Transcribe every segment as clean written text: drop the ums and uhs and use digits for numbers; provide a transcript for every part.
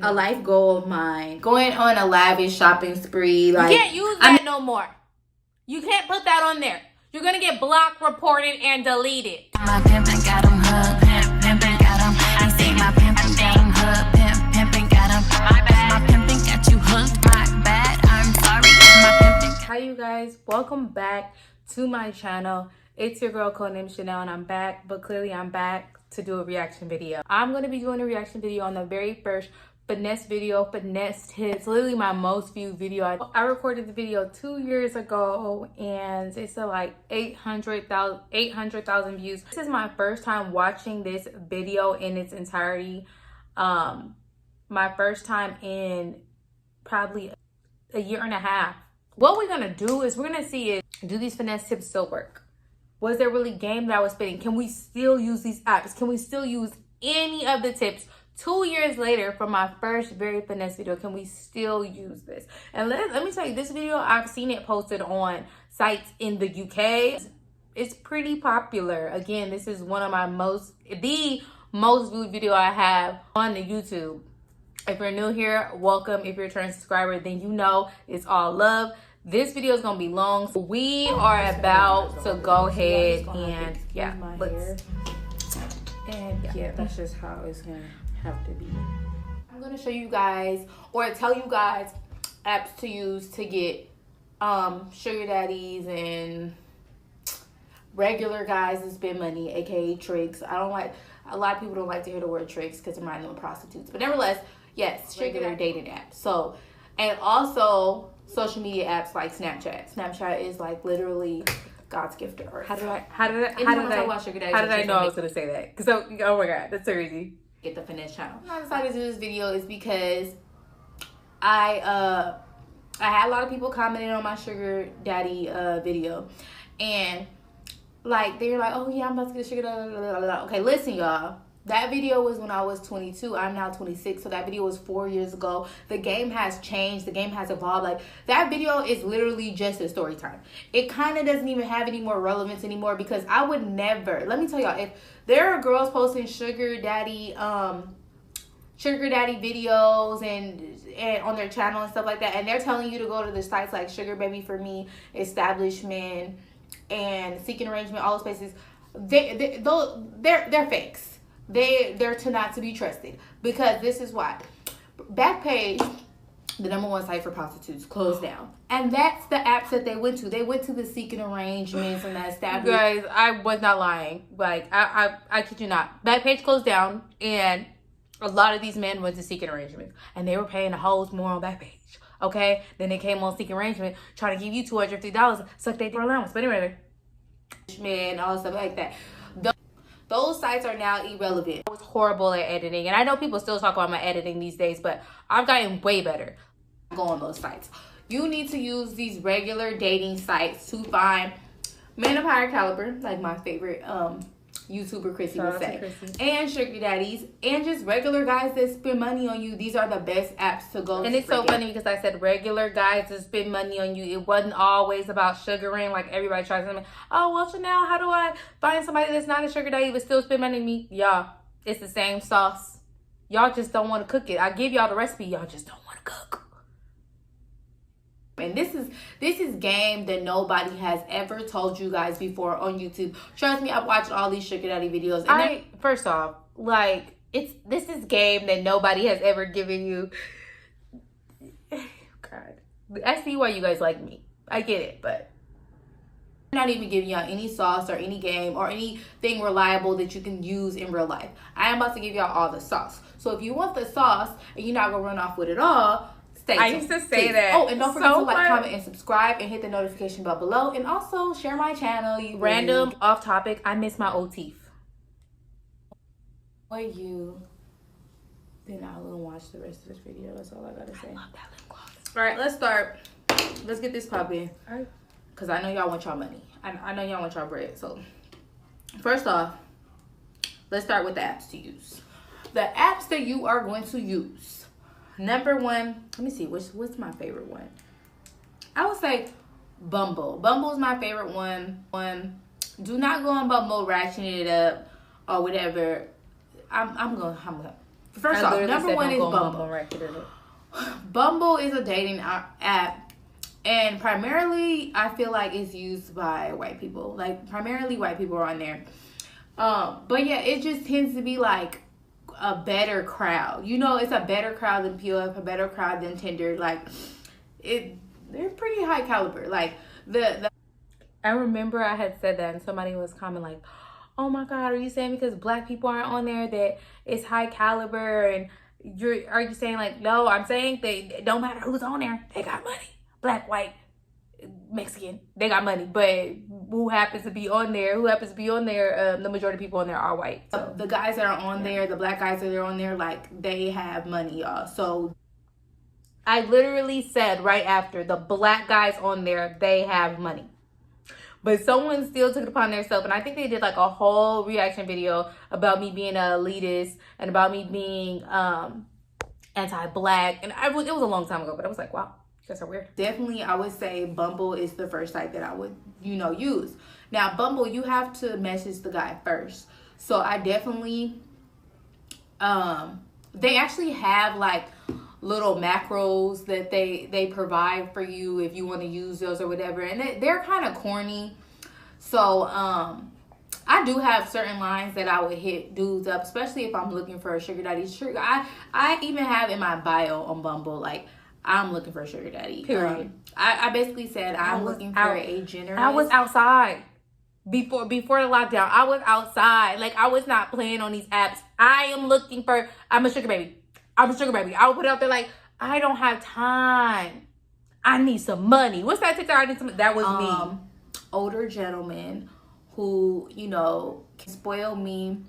a life goal of mine. Going on a lavish shopping spree. Like, you can't use that no more. You can't put that on there. You're gonna get blocked, reported, and deleted. My pimpin' got him hooked, pimpin' got him. I say my pimpin' got him hooked, pimpin' got him. My pimpin' got you hooked, my bad. I'm sorry, my pimpin'. Hi you guys, welcome back to my channel. It's your girl Codenamechanel, and I'm back, but clearly I'm back to do a reaction video. I'm gonna be doing a reaction video on the very first Finesse video. Finesse hits literally my most viewed video. I recorded the video 2 years ago and it's at like 800,000 views. This is my first time watching this video in its entirety. My first time in probably a year and a half. What we're gonna do is we're gonna see if do these finesse tips still work. Was there really game that I was spitting? Can we still use these apps? Can we still use any of the tips 2 years later from my first very finesse video? Can we still use this? And let me tell you, this video, I've seen it posted on sites in the UK. It's pretty popular. Again, this is one of my the most viewed video I have on the YouTube. If you're new here, welcome. If you're a returning subscriber, then you know it's all love. This video is gonna be long. So we are about to go ahead and that's just how it's gonna have to be. I'm gonna show you guys or tell you guys apps to use to get sugar daddies and regular guys to spend money, aka tricks. A lot of people don't like to hear the word tricks because it reminds them of prostitutes, but nevertheless, yes, regular dating apps. So, and also social media apps like Snapchat. Snapchat is like literally God's gift to earth. How did I know I was gonna say that? Because oh my god, that's so crazy. Get the Finesse channel. I decided to do this video is because I had a lot of people commenting on my sugar daddy video, and like they're like, oh yeah, I'm about to get a sugar daddy. Okay, listen y'all. That video was when I was 22. I'm now 26. So that video was 4 years ago. The game has changed. The game has evolved. Like, that video is literally just a story time. It kind of doesn't even have any more relevance anymore because I would never, let me tell y'all, if there are girls posting sugar daddy videos and on their channel and stuff like that, and they're telling you to go to the sites like Sugar Baby For Me, Establishment, and Seeking Arrangement, all those places, they're fakes. They're not to be trusted because this is why. Backpage, the #1 site for prostitutes, closed down, and that's the apps that they went to. They went to the Seeking Arrangements and that Establishment. Guys, I was not lying. Like I kid you not. Backpage closed down, and a lot of these men went to Seeking Arrangements, and they were paying the hoes more on Backpage. Okay, then they came on Seeking Arrangement trying to give you $250, suck they for allowance. But anyway, man, all stuff like that. Those sites are now irrelevant. I was horrible at editing, and I know people still talk about my editing these days, but I've gotten way better. Go on those sites. You need to use these regular dating sites to find men of higher caliber, like my favorite YouTuber Chrissy would say, and sugar daddies, and just regular guys that spend money on you. These are the best apps to go. And it's so funny because I said regular guys that spend money on you. It wasn't always about sugaring like everybody tries to. Oh well, Chanel, how do I find somebody that's not a sugar daddy but still spend money on me? Y'all, it's the same sauce. Y'all just don't want to cook it. I give y'all the recipe. Y'all just don't want to cook. And this is game that nobody has ever told you guys before on YouTube. Trust me, I've watched all these sugar daddy videos. And first off, like this is game that nobody has ever given you. God, I see why you guys like me. I get it, but I'm not even giving y'all any sauce or any game or anything reliable that you can use in real life. I am about to give y'all all the sauce. So if you want the sauce and you're not gonna run off with it all, stay tuned. I used to say that. Oh, and don't forget to like, comment, and subscribe, and hit the notification bell below, and also share my channel. You random off topic. I miss my old teeth. Or you, then I will watch the rest of this video. That's all I gotta say. I love that lip gloss. All right, let's start. Let's get this popping. All right. Cause I know y'all want y'all money. I know y'all want y'all bread. So first off, let's start with the apps to use. The apps that you are going to use. #1, let me see, what's my favorite one? I would say Bumble. Bumble's my favorite one. Do not go on Bumble ratcheting it up or whatever. I'm gonna First off, number one is Bumble. Bumble is a dating app, and primarily I feel like it's used by white people. Like, primarily white people are on there. But yeah, it just tends to be like a better crowd. You know, it's a better crowd than POF, a better crowd than Tinder. Like, they're pretty high caliber. Like, I remember I had said that, and somebody was commenting like, "Oh my God, are you saying because black people aren't on there that it's high caliber?" And are you saying like, no, I'm saying it don't matter who's on there, they got money. Black, white, Mexican, they got money. But who happens to be on there? The majority of people on there are white. So the guys that are on there, the black guys that are on there, like, they have money, y'all. So I literally said right after, the black guys on there, they have money. But someone still took it upon themselves, and I think they did like a whole reaction video about me being an elitist and about me being anti-black. And it was a long time ago, but I was like, wow, you guys are weird. Definitely, I would say Bumble is the first site that I would, use. Now, Bumble, you have to message the guy first. So I definitely, they actually have like little macros that they provide for you if you want to use those or whatever, and they're kind of corny. So I do have certain lines that I would hit dudes up, especially if I'm looking for a sugar daddy. I even have in my bio on Bumble, like, I'm looking for a sugar daddy. Period. I basically said I'm looking for a generous. I was outside before the lockdown. I was outside. Like, I was not playing on these apps. I'm a sugar baby. I would put it out there like, I don't have time. I need some money. What's that TikTok? I need some. That was me. Older gentlemen who, can spoil me.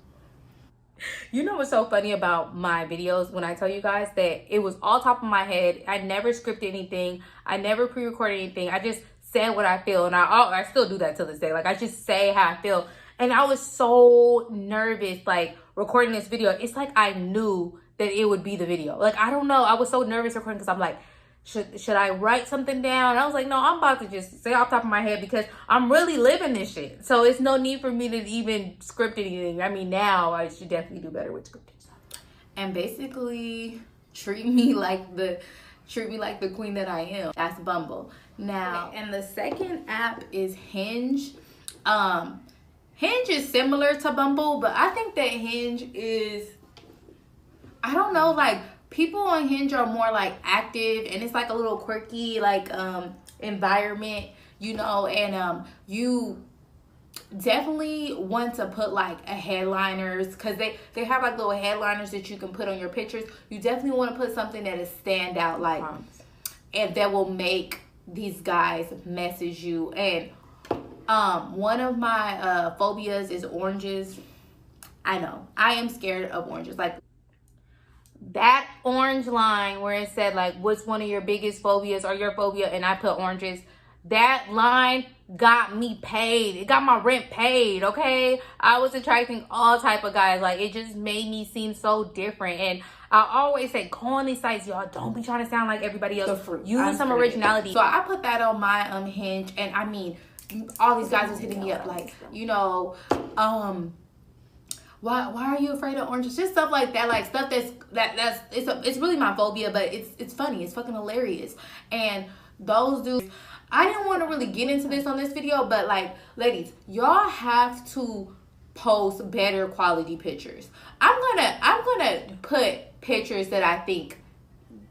You know what's so funny about my videos when I tell you guys that it was all top of my head. I never scripted anything. I never pre-recorded anything. I just said what I feel. And I still do that to this day. Like, I just say how I feel. And I was so nervous, like, recording this video. It's like I knew that it would be the video. Like, I don't know. I was so nervous recording because I'm like, should I write something down? And I was like, no, I'm about to just say off the top of my head because I'm really living this shit. So it's no need for me to even script anything. I mean, now I should definitely do better with scripting stuff. And basically treat me like the queen that I am. That's Bumble. Now, and the second app is Hinge. Hinge is similar to Bumble, but I think that Hinge is, I don't know, like, people on Hinge are more like active, and it's like a little quirky, like, environment, and you definitely want to put like a headliners, because they have like little headliners that you can put on your pictures. You definitely want to put something that is stand out, like, and that will make these guys message you. And one of my phobias is oranges. I know I am scared of oranges. Like, that orange line where it said like, what's one of your biggest phobias or your phobia, and I put oranges, that line got me paid. It got my rent paid, okay? I was attracting all type of guys. Like, it just made me seem so different. And I always say, go on these sites, y'all. Don't be trying to sound like everybody else. Use some originality. So I put that on my Hinge, and I mean, all these guys was hitting me up like, why are you afraid of oranges? Just stuff like that, like stuff it's really my phobia, but it's funny, it's fucking hilarious. And those dudes, I didn't want to really get into this on this video, but like, ladies, y'all have to post better quality pictures. I'm gonna put pictures that I think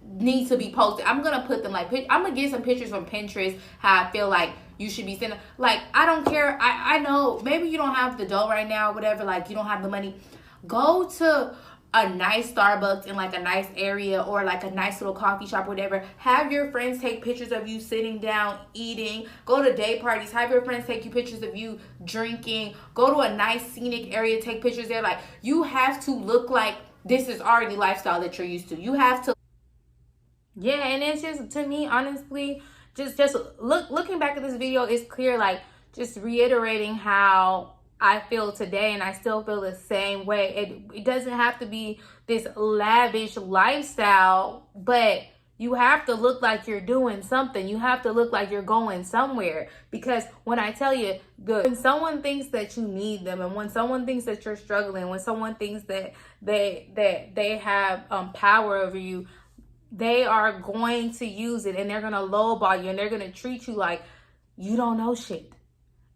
need to be posted. I'm gonna put them like, I'm gonna get some pictures from Pinterest, how I feel like you should be sending. Like, I don't care. I know maybe you don't have the dough right now, whatever, like you don't have the money. Go to a nice Starbucks in like a nice area, or like a nice little coffee shop, whatever. Have your friends take pictures of you sitting down eating. Go to day parties, have your friends take you pictures of you drinking. Go to a nice scenic area, take pictures there. Like, you have to look like this is already lifestyle that you're used to. You have to. Yeah, and it's just, to me, honestly, just looking back at this video, it's clear, like, just reiterating how I feel today, and I still feel the same way. It doesn't have to be this lavish lifestyle, but You have to look like you're doing something. You have to look like you're going somewhere. Because when I tell you, when someone thinks that you need them, and when someone thinks that you're struggling, when someone thinks that they have power over you, they are going to use it, and they're going to lowball you, and they're going to treat you like you don't know shit.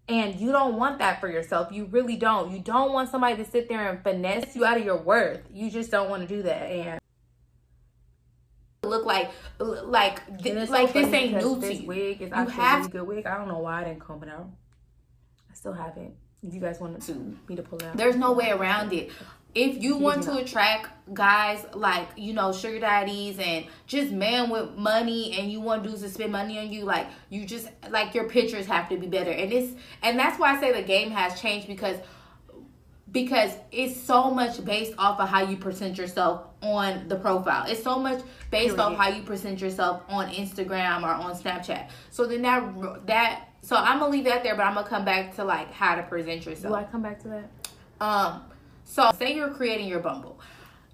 And you don't want that for yourself. You really don't. You don't want somebody to sit there and finesse you out of your worth. You just don't want to do that. And look like this ain't new to you. This wig is actually a really good wig. I don't know why I didn't comb it out. I still haven't. If you guys want me to pull it out, there's no way around it. If you want to attract guys like, you know, sugar daddies and just men with money, and you want dudes to spend money on you, like, you just, like, your pictures have to be better. And that's why I say the game has changed, because it's so much based off of how you present yourself on the profile. It's so much based off how you present yourself on Instagram or on Snapchat. So then so I'm gonna leave that there, but I'm gonna come back to, like, how to present yourself. Do I come back to that? So say you're creating your Bumble.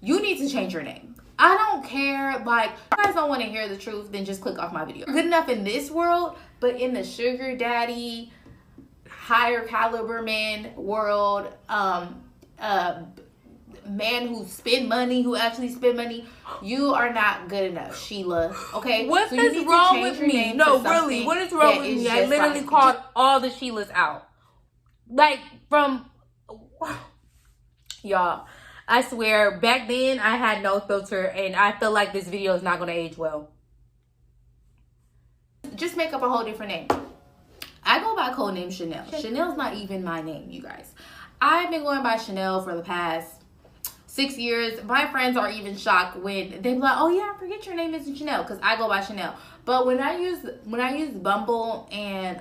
You need to change your name. I don't care. Like, if you guys don't want to hear the truth, then just click off my video. Good enough in this world, but in the sugar daddy, higher caliber man world, man who actually spend money, you are not good enough, Sheila. Okay? What is wrong with me? No, really, what is wrong with me? I literally called all the Sheilas out. Like, from... Y'all, I swear, back then I had no filter, and I feel like this video is not going to age well. Just make up a whole different name. I go by Codenamechanel. Chanel's not even my name, you guys. I've been going by Chanel for the past 6 years. My friends are even shocked when they be like, "Oh yeah, I forget your name isn't Chanel," because I go by Chanel. But when I use Bumble and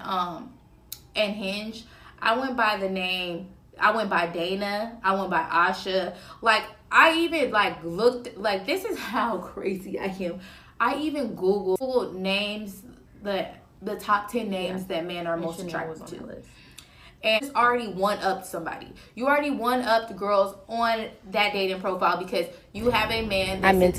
Hinge, I went by the name. I went by Dana. I went by Asha. Like, I even, like, looked, like, this is how crazy I am. I even Googled names, the top 10 names that men are most attracted to. And it's already one-upped somebody. You already one-upped girls on that dating profile because you have a man that men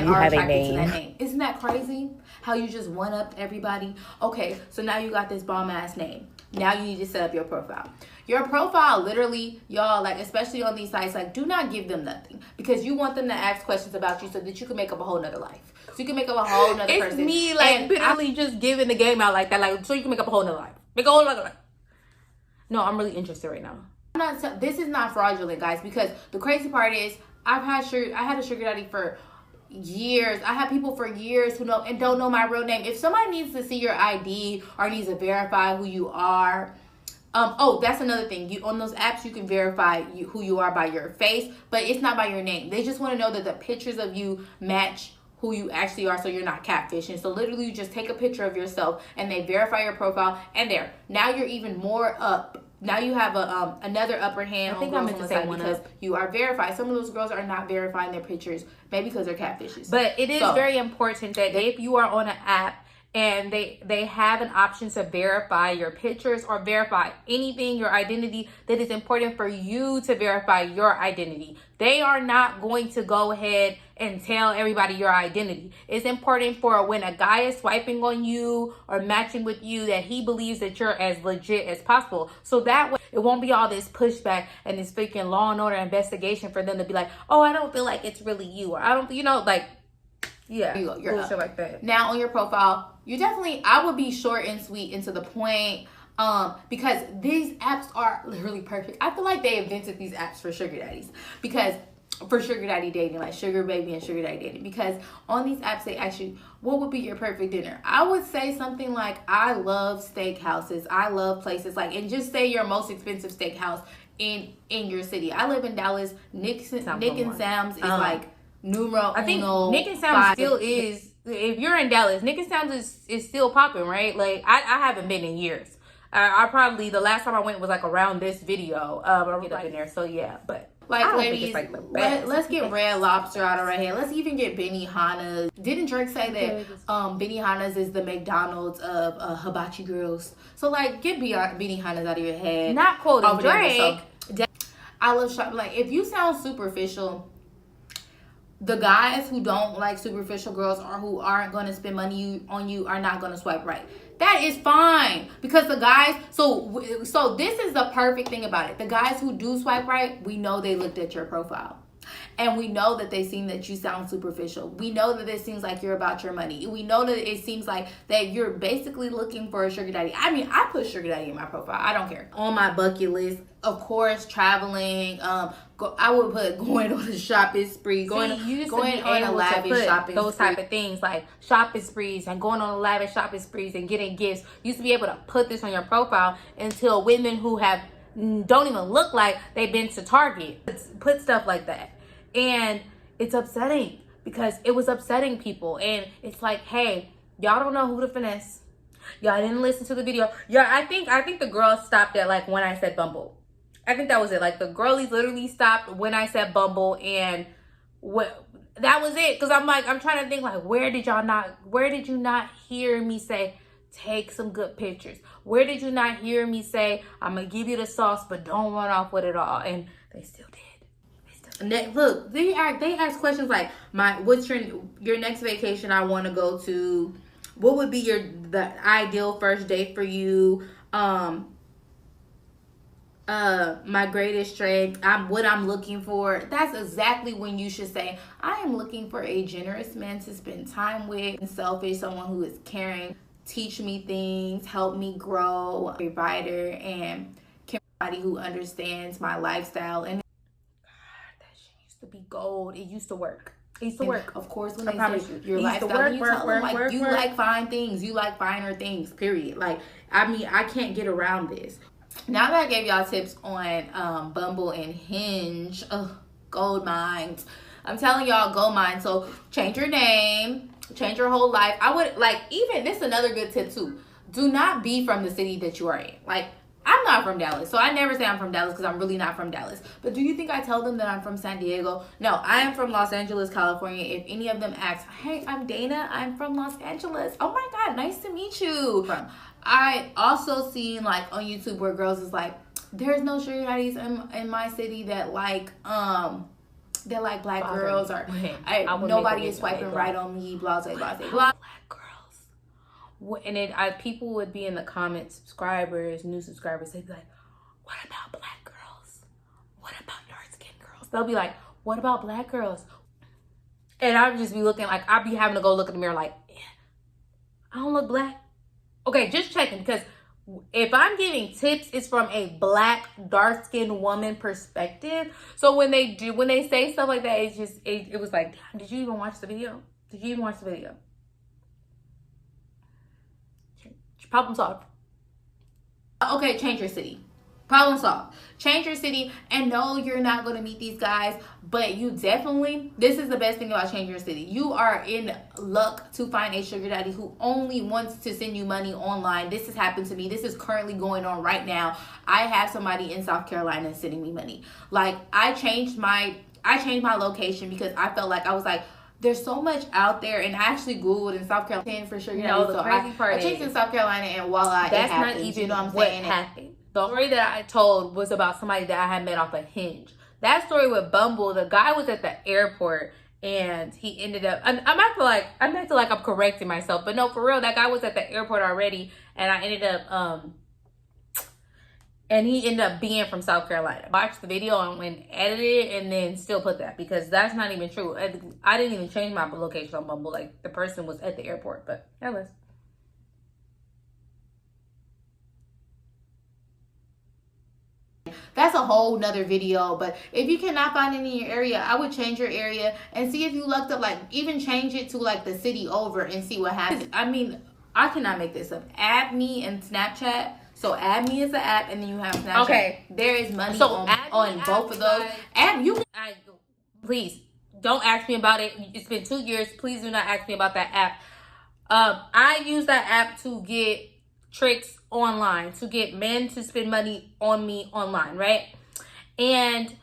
are attracted to that name. Isn't that crazy? How you just one-upped everybody? Okay, so now you got this bomb-ass name. Now you need to set up your profile. Your profile, literally, y'all, like, especially on these sites, like, do not give them nothing, because you want them to ask questions about you so that you can make up a whole nother life. So you can make up a whole nother person. It's me, like, literally just giving the game out like that, like, so you can make up a whole nother life. Make a whole nother life. No, I'm really interested right now. This is not fraudulent, guys, because the crazy part is I had a sugar daddy for years. I had people for years who know and don't know my real name. If somebody needs to see your ID or needs to verify who you are, that's another thing. On those apps, you can verify who you are by your face, but it's not by your name. They just want to know that the pictures of you match who you actually are, so you're not catfishing. So literally, you just take a picture of yourself, and they verify your profile, and there. Now you're even more up. Now you have another upper hand. I think I meant to say one because you are verified. Some of those girls are not verifying their pictures, maybe because they're catfishes. But it is very important that if you are on an app and they have an option to verify your pictures or verify anything, your identity, that is important for you to verify your identity. They are not going to go ahead and tell everybody your identity. It's important for when a guy is swiping on you or matching with you that he believes that you're as legit as possible. So that way it won't be all this pushback and this freaking Law and Order investigation for them to be like, "Oh, I don't feel like it's really you," or "I don't," like, yeah, you're bullshit like that. Now on your profile, I would be short and sweet and to the point, because these apps are literally perfect. I feel like they invented these apps for sugar daddies, for sugar daddy dating, like sugar baby and sugar daddy dating, because on these apps they ask you, what would be your perfect dinner? I would say something like, I love steakhouses, I love places like, and just say your most expensive steakhouse in your city. I live in Dallas. Nick and Sam's is like numero I think uno. Nick and Sam's still is. If you're in Dallas, Nick and Sam's is still popping, right? Like, I haven't been in years. I probably, the last time I went was like around this video. But I'm get up in there, so yeah. But like, ladies, let's get Red Lobster out of our head. Let's even get Benihana's. Didn't Drake say that Benihana's is the McDonald's of hibachi girls? So like, get Benihana's out of your head. Not quoting Drake. I love shopping. Like, if you sound superficial, The guys who don't like superficial girls or who aren't going to spend money on you are not going to swipe right. That is fine, because the guys, so this is the perfect thing about it. The guys who do swipe right, we know they looked at your profile. And we know that they seem that you sound superficial. We know that it seems like you're about your money. We know that it seems like that you're basically looking for a sugar daddy. I mean, I put sugar daddy in my profile. I don't care. On my bucket list, of course, traveling. I would put going on a shopping spree. Going on a lavish shopping those type of things, like shopping sprees and going on lavish shopping sprees and getting gifts. You used to be able to put this on your profile until women who don't even look like they've been to Target put stuff like that. And it's upsetting, because it was upsetting people. And it's like, hey, y'all don't know who to finesse. Y'all didn't listen to the video. Yeah, I think the girls stopped at like when I said Bumble. I think that was it. Like the girlies literally stopped when I said Bumble, and that was it. Because I'm trying to think, like, where did you not hear me say, take some good pictures? Where did you not hear me say, I'm gonna give you the sauce, but don't run off with it all? And they still did. Look, they ask questions like, what's your next vacation I want to go to? What would be the ideal first date for you? My greatest strength, what I'm looking for. That's exactly when you should say, I am looking for a generous man to spend time with, selfish, someone who is caring, teach me things, help me grow, a provider, and somebody who understands my lifestyle. And to be gold. It used to work. Of course, when they say your lifestyle, you tell them, like, you like fine things. You like finer things, period. Like, I mean, I can't get around this. Now that I gave y'all tips on Bumble and Hinge, gold mines. I'm telling y'all, gold mines. So change your name, change your whole life. I would, like, even, this is another good tip too. Do not be from the city that you are in. Like, I'm not from Dallas, so I never say I'm from Dallas because I'm really not from Dallas. But do you think I tell them that I'm from San Diego? No, I am from Los Angeles, California. If any of them ask, hey, I'm Dana, I'm from Los Angeles. Oh my God, nice to meet you. I also seen, like, on YouTube where girls is like, there's no sugar daddies in my city that like black girls, or nobody is swiping right on me, blah, blah, blah, blah. And people would be in the comments, subscribers, new subscribers, they'd be like, what about black girls? What about dark-skinned girls? They'll be like, what about black girls? And I'd just be looking, like, I'd be having to go look in the mirror like, I don't look black. Okay, just checking, because if I'm giving tips, it's from a black, dark-skinned woman perspective. So when they say stuff like that, it was like, damn, did you even watch the video? Problem solved. Okay, change your city. Problem solved. Change your city, and no, you're not going to meet these guys, but you definitely, this is the best thing about changing your city. You are in luck to find a sugar daddy who only wants to send you money online. This has happened to me. This is currently going on right now. I have somebody in South Carolina sending me money. Like, I changed my location because I felt like, I was like, there's so much out there, and I actually Googled in South Carolina for sure. The crazy part I changed in South Carolina, and voila, that's it happens. Not even, you know what I'm saying? Happened. The story that I told was about somebody that I had met off of Hinge. That story with Bumble, the guy was at the airport, and he ended up, I meant to like I'm correcting myself, but no, for real, that guy was at the airport already, and I ended up, and he ended up being from South Carolina. Watched the video and went edited it, and then still put that, because that's not even true. I didn't even change my location on Bumble. Like, the person was at the airport, but that was. That's a whole nother video. But if you cannot find any in your area, I would change your area and see if you lucked up. Like, even change it to like the city over and see what happens. I mean, I cannot make this up. Add me and Snapchat. So add me as an app, and then you have Snapchat. Okay, there is money on both of those. Please don't ask me about it. It's been 2 years. Please do not ask me about that app. I use that app to get tricks online, to get men to spend money on me online, right? And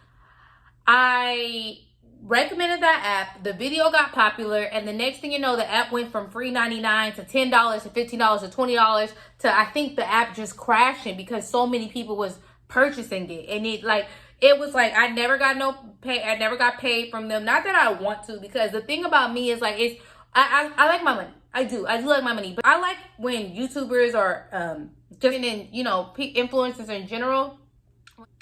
I recommended that app. The video got popular, and the next thing you know, the app went from free $99 to $10 to $15 to $20 to, I think the app just crashing because so many people was purchasing it. And it, like, it was like I never got no pay. I never got paid from them. Not that I want to, because the thing about me is like I like my money. I do like my money, but I like when YouTubers or just in, you know, influencers in general,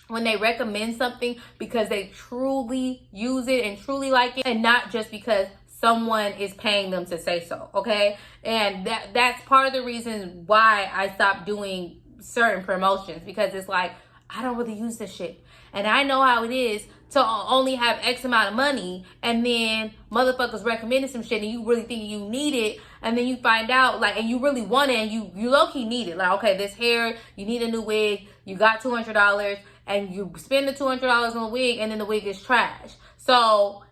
when they recommend something because they truly use it and truly like it, and not just because someone is paying them to say so. Okay, and that's part of the reason why I stopped doing certain promotions, because it's like I don't really use this shit, and I know how it is to only have X amount of money, and then motherfuckers recommending some shit and you really think you need it, and then you find out like, and you really want it, and you low-key need it. Like, okay, this hair, you need a new wig, you got $200, and you spend the $200 on a wig, and then the wig is trash. So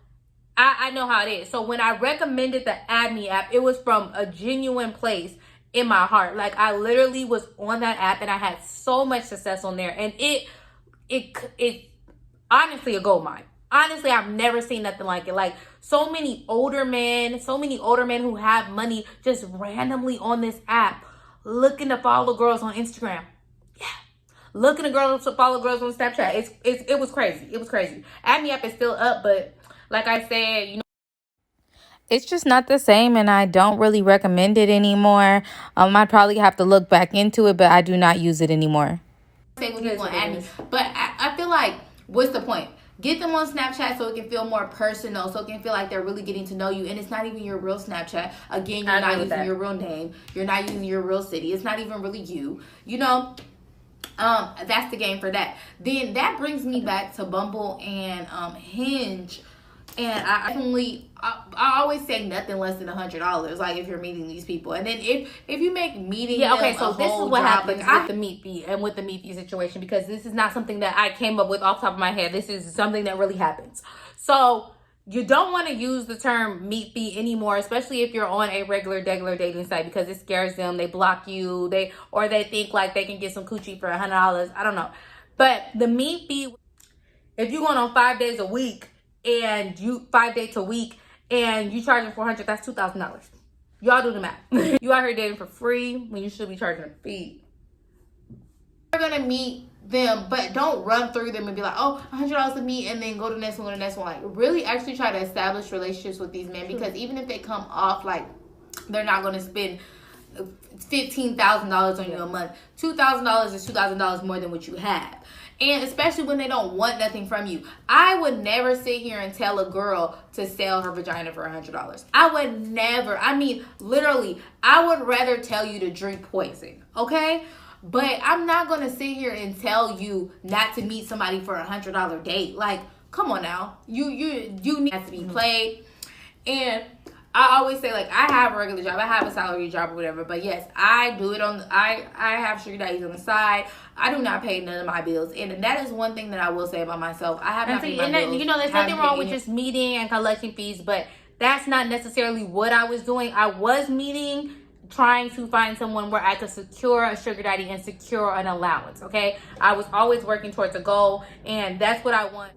I know how it is. So when I recommended the Add Me app, it was from a genuine place in my heart. Like, I literally was on that app and I had so much success on there, and it honestly a gold mine. Honestly, I've never seen nothing like it. Like, so many older men who have money just randomly on this app looking to follow girls on Instagram. Yeah. Looking to follow girls on Snapchat. It was crazy. It was crazy. Add Me app is still up, but like I said, you know, it's just not the same, and I don't really recommend it anymore. I'd probably have to look back into it, but I do not use it anymore. Say when you want to add me, but I feel like, what's the point? Get them on Snapchat so it can feel more personal, so it can feel like they're really getting to know you, and it's not even your real Snapchat. Again, you're not using your real name, you're not using your real city, it's not even really you, you know. That's the game for that. Then that brings me back to Bumble and Hinge. And I always say nothing less than $100. Like, if you're meeting these people, and then if you make meeting, yeah, okay. So this is what happens with the meat fee and with the meat fee situation, because this is not something that I came up with off the top of my head. This is something that really happens. So you don't want to use the term meat fee anymore, especially if you're on a regular dating site, because it scares them. They block you. They think like they can get some coochie for $100. I don't know, but the meat fee, if you're going on 5 days a week, and you 5 dates a week, and you charging $400, that's $2,000. Y'all do the math. You out here dating for free when you should be charging a fee. You're gonna meet them, but don't run through them and be like, oh, $100 to meet, and then go to the next one, Like, really actually try to establish relationships with these men, because even if they come off like they're not gonna spend $15,000 on you a month, $2,000 is $2,000 more than what you have. And especially when they don't want nothing from you. I would never sit here and tell a girl to sell her vagina for $100. I would never. I mean, literally, I would rather tell you to drink poison, okay? But I'm not going to sit here and tell you not to meet somebody for $100 date. Like, come on now. You need to be played. And I always say, like, I have a regular job, I have a salary job or whatever, but yes, I do it I have sugar daddies on the side. I do not pay none of my bills, and that is one thing that I will say about myself. I have not paid my bills. You know, there's nothing wrong with just meeting and collecting fees, but that's not necessarily what I was doing. I was meeting, trying to find someone where I could secure a sugar daddy and secure an allowance, okay? I was always working towards a goal, and that's what I want.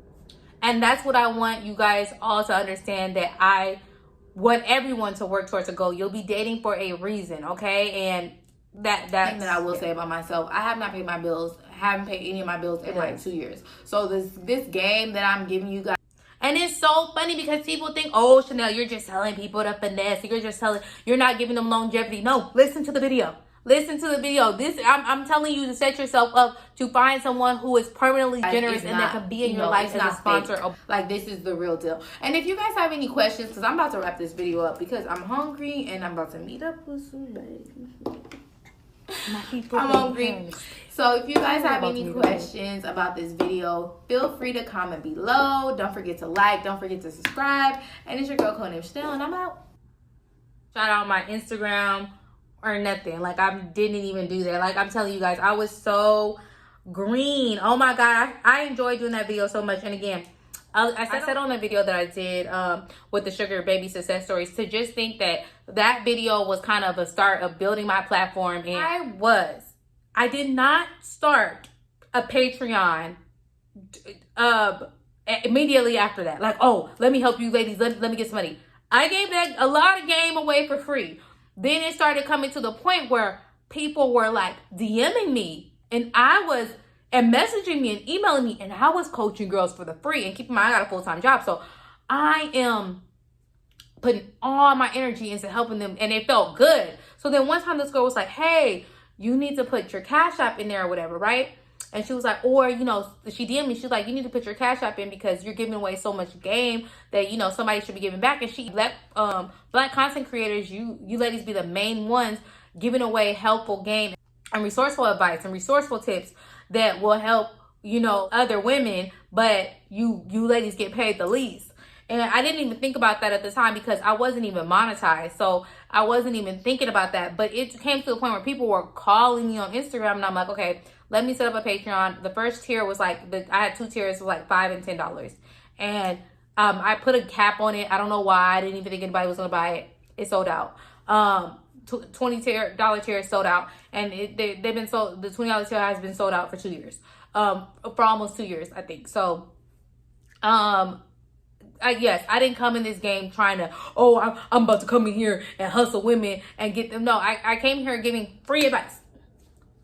And that's what I want you guys all to understand, that I want everyone to work towards a goal. You'll be dating for a reason, okay? And that's thing that I will say about myself. I have not paid my bills. Haven't paid any of my bills in like 2 years. So this game that I'm giving you guys. And it's so funny because people think, oh, Chanel, you're just telling people to finesse. You're not giving them longevity. No, listen to the video. Listen to the video. I'm telling you to set yourself up to find someone who is permanently generous and that can be in your life as a sponsor. Like, this is the real deal. And if you guys have any questions, because I'm about to wrap this video up because I'm hungry and I'm about to meet up with somebody. I'm hungry. So if you guys have any questions about this video, feel free to comment below. Don't forget to like. Don't forget to subscribe. And it's your girl, Codenamechanel, and I'm out. Shout out my Instagram or nothing. Like, I didn't even do that. Like, I'm telling you guys, I was so green. Oh my God. I enjoyed doing that video so much. And again, I said on the video that I did with the sugar baby success stories, to just think that video was kind of a start of building my platform. And I did not start a Patreon immediately after that. Like, oh, let me help you ladies. Let me get some money. I gave that a lot of game away for free. Then it started coming to the point where people were like DMing me, and I was and messaging me and emailing me, and I was coaching girls for the free. And keep in mind, I got a full-time job, so I am putting all my energy into helping them, and it felt good. So then one time this girl was like, hey, you need to put your Cash App in there or whatever, right? And she was like, or, you know, she DM'd me. She's like, you need to put your Cash App in because you're giving away so much game that, you know, somebody should be giving back. And she let Black content creators, you ladies be the main ones giving away helpful game and resourceful advice and resourceful tips that will help, you know, other women, but you ladies get paid the least. And I didn't even think about that at the time because I wasn't even monetized. So I wasn't even thinking about that. But it came to a point where people were calling me on Instagram, and I'm like, okay, let me set up a Patreon. The first tier was like, I had 2 tiers, it was like $5 and $10. And I put a cap on it. I don't know why. I didn't even think anybody was going to buy it. It sold out. $20 tier sold out. And they've been sold. The $20 tier has been sold out for 2 years. For almost 2 years, I think. So, yes, I didn't come in this game trying to, I'm about to come in here and hustle women and get them. No, I came here giving free advice.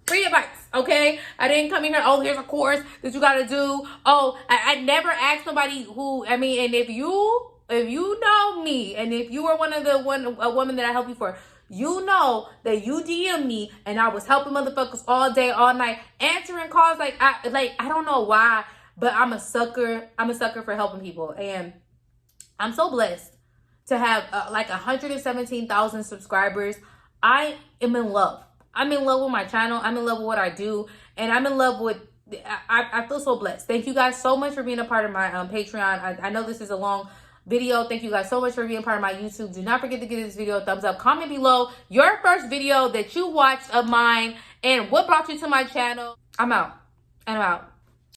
Free advice, okay? I didn't come in here, here's a course that you got to do. I never asked somebody who, and if you know me, and if you were a woman that I helped you for, you know that you DM me and I was helping motherfuckers all day, all night, answering calls. I don't know why, but I'm a sucker. I'm a sucker for helping people. And I'm so blessed to have 117,000 subscribers. I am in love. I'm in love with my channel. I'm in love with what I do. And I'm in love with, I feel so blessed. Thank you guys so much for being a part of my Patreon. I know this is a long video. Thank you guys so much for being part of my YouTube. Do not forget to give this video a thumbs up. Comment below your first video that you watched of mine and what brought you to my channel. I'm out. And I'm out.